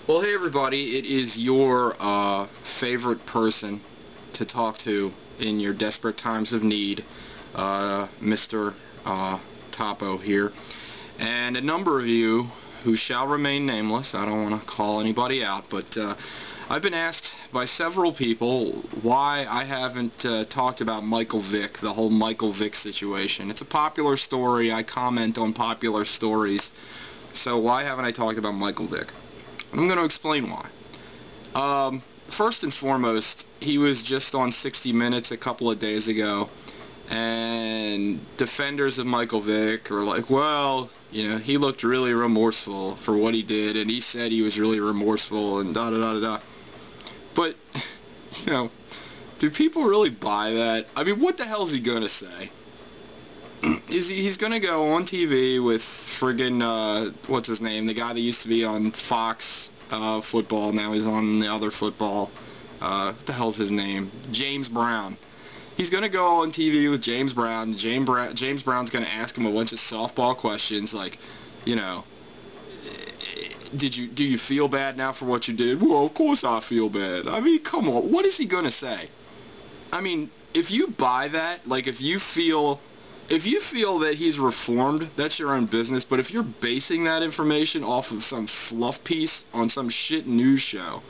Well, hey everybody, it is your favorite person to talk to in your desperate times of need, Mr. Topo here. And a number of you who shall remain nameless, I don't want to call anybody out, but I've been asked by several people why I haven't talked about Michael Vick, the whole Michael Vick situation. It's a popular story, I comment on popular stories, so why haven't I talked about Michael Vick? I'm going to explain why. First and foremost, he was just on 60 Minutes a couple of days ago, and defenders of Michael Vick are like, well, you know, he looked really remorseful for what he did, and he said he was really remorseful, and da-da-da-da-da. But, you know, do people really buy that? I mean, what the hell is he going to say? He's going to go on TV with friggin', what's his name, the guy that used to be on Fox football, now he's on the other football, what the hell's his name, James Brown. He's going to go on TV with James Brown. James Brown's going to ask him a bunch of softball questions like, you know, do you feel bad now for what you did? Well, of course I feel bad. I mean, come on, what is he going to say? I mean, if you buy that, like if you feel that he's reformed, that's your own business, but if you're basing that information off of some fluff piece on some shit news show,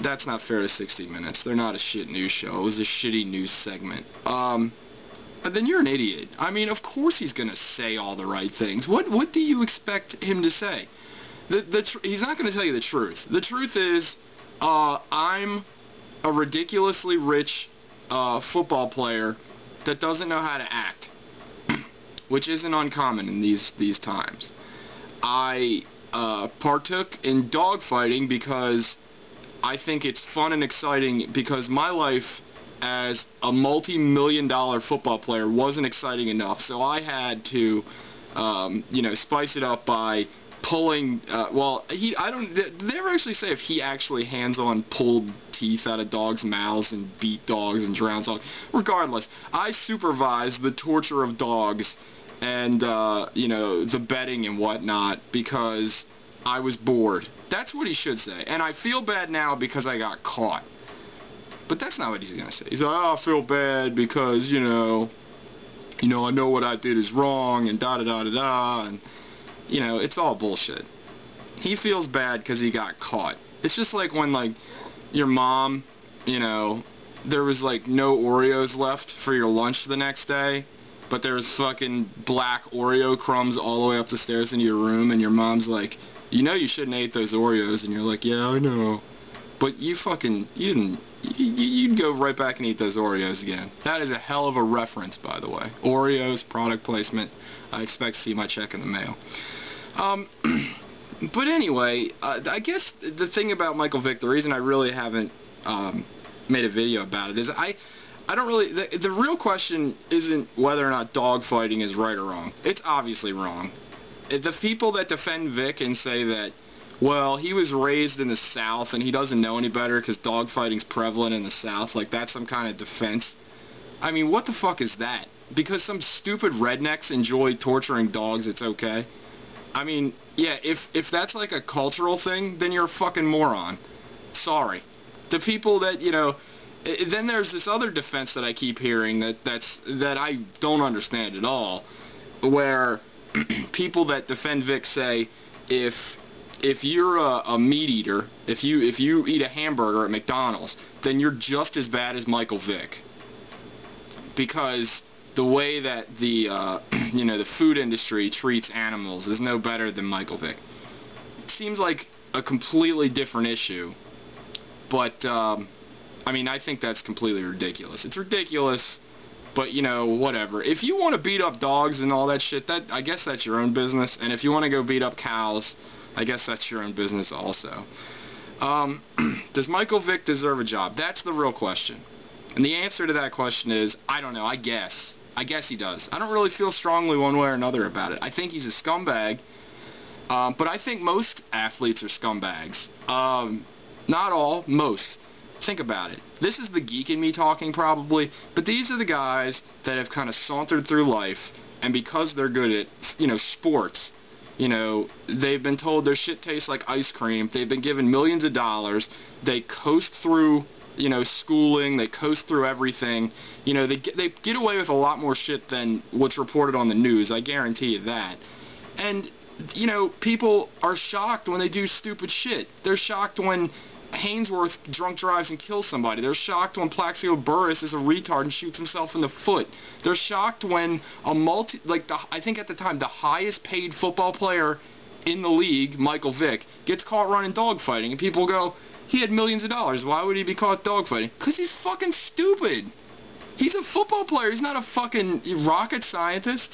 that's not fair to 60 Minutes. They're not a shit news show. It was a shitty news segment. Then you're an idiot. I mean, of course he's going to say all the right things. What do you expect him to say? He's not going to tell you the truth. The truth is, I'm a ridiculously rich football player that doesn't know how to act, which isn't uncommon in these times. I partook in dogfighting because I think it's fun and exciting, because my life as a multi-million-dollar football player wasn't exciting enough, so I had to, you know, spice it up by pulling, well, they never actually say if he actually hands-on pulled teeth out of dogs' mouths and beat dogs and drowned dogs. Regardless, I supervised the torture of dogs and, you know, the betting and whatnot because I was bored. That's what he should say. And I feel bad now because I got caught. But that's not what he's going to say. He's like, oh, I feel bad because, you know, I know what I did is wrong and da-da-da-da-da, and you know, it's all bullshit. He feels bad because he got caught. It's just like when, like, your mom, you know, there was, like, no Oreos left for your lunch the next day, but there's fucking black Oreo crumbs all the way up the stairs into your room, and your mom's like, you know you shouldn't have ate those Oreos, and you're like, yeah, I know. But you'd go right back and eat those Oreos again. That is a hell of a reference, by the way. Oreos, product placement. I expect to see my check in the mail. But anyway, I guess the thing about Michael Vick, the reason I really haven't made a video about it is I don't really, the real question isn't whether or not dogfighting is right or wrong. It's obviously wrong. The people that defend Vick and say that, well, he was raised in the South and he doesn't know any better because dogfighting's prevalent in the South, like that's some kind of defense. I mean, what the fuck is that? Because some stupid rednecks enjoy torturing dogs, it's okay? I mean, yeah, if that's like a cultural thing, then you're a fucking moron. Sorry. The people that, you know, then there's this other defense that I keep hearing that I don't understand at all, where people that defend Vick say if you're a meat eater, if you eat a hamburger at McDonald's, then you're just as bad as Michael Vick. Because the way that the you know, the food industry treats animals is no better than Michael Vick. It seems like a completely different issue, but I mean, I think that's completely ridiculous. It's ridiculous, but you know, whatever. If you want to beat up dogs and all that shit, I guess that's your own business. And if you want to go beat up cows, I guess that's your own business also. Does Michael Vick deserve a job? That's the real question. And the answer to that question is, I don't know, I guess. I guess he does. I don't really feel strongly one way or another about it. I think he's a scumbag, but I think most athletes are scumbags. Not all, most. Think about it. This is the geek in me talking probably, but these are the guys that have kind of sauntered through life, and because they're good at, you know, sports, You know, they've been told their shit tastes like ice cream. They've been given millions of dollars. They coast through, you know, schooling. They coast through everything. You know, they get away with a lot more shit than what's reported on the news. I guarantee you that. And, you know, people are shocked when they do stupid shit. They're shocked when Hainsworth drunk drives and kills somebody. They're shocked when Plaxico Burress is a retard and shoots himself in the foot. They're shocked when I think at the time, the highest paid football player in the league, Michael Vick, gets caught running dogfighting, and people go, he had millions of dollars. Why would he be caught dogfighting? Because he's fucking stupid. He's a football player. He's not a fucking rocket scientist.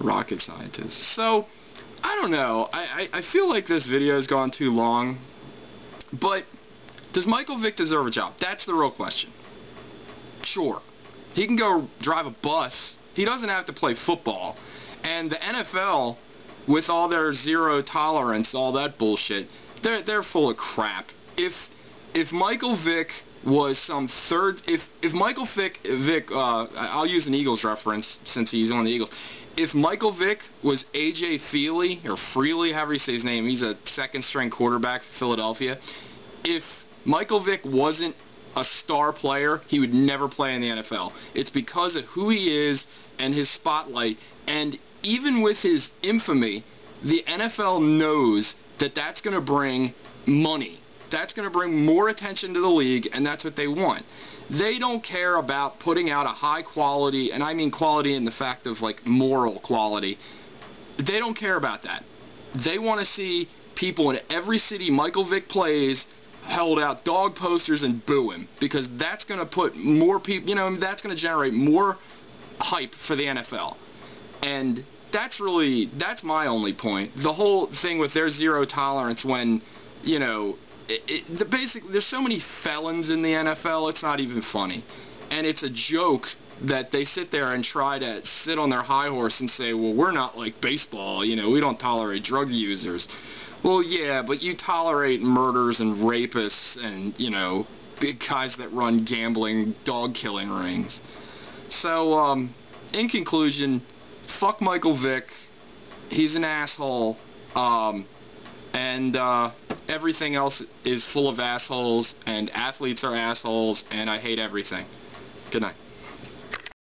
Rocket scientist. So, I don't know. I feel like this video has gone too long. But, does Michael Vick deserve a job? That's the real question. Sure. He can go drive a bus. He doesn't have to play football. And the NFL, with all their zero tolerance, all that bullshit, they're full of crap. If Michael Vick was some third... If Michael Vick... I'll use an Eagles reference since he's on the Eagles. If Michael Vick was A.J. Feely, or Freely, however you say his name, he's a second-string quarterback for Philadelphia. If Michael Vick wasn't a star player, he would never play in the NFL. It's because of who he is and his spotlight. And even with his infamy, the NFL knows that that's going to bring money. That's going to bring more attention to the league, and that's what they want. They don't care about putting out a high quality, and I mean quality in the fact of like moral quality. They don't care about that. They want to see people in every city Michael Vick plays held out dog posters and boo him, because that's going to put more people, you know, that's going to generate more hype for the NFL. And that's my only point. The whole thing with their zero tolerance when, you know, basically, there's so many felons in the NFL, it's not even funny. And it's a joke that they sit there and try to sit on their high horse and say, well, we're not like baseball, you know, we don't tolerate drug users. Well, yeah, but you tolerate murders and rapists and, you know, big guys that run gambling, dog-killing rings. So, in conclusion, fuck Michael Vick. He's an asshole. Everything else is full of assholes, and athletes are assholes, and I hate everything. Good night.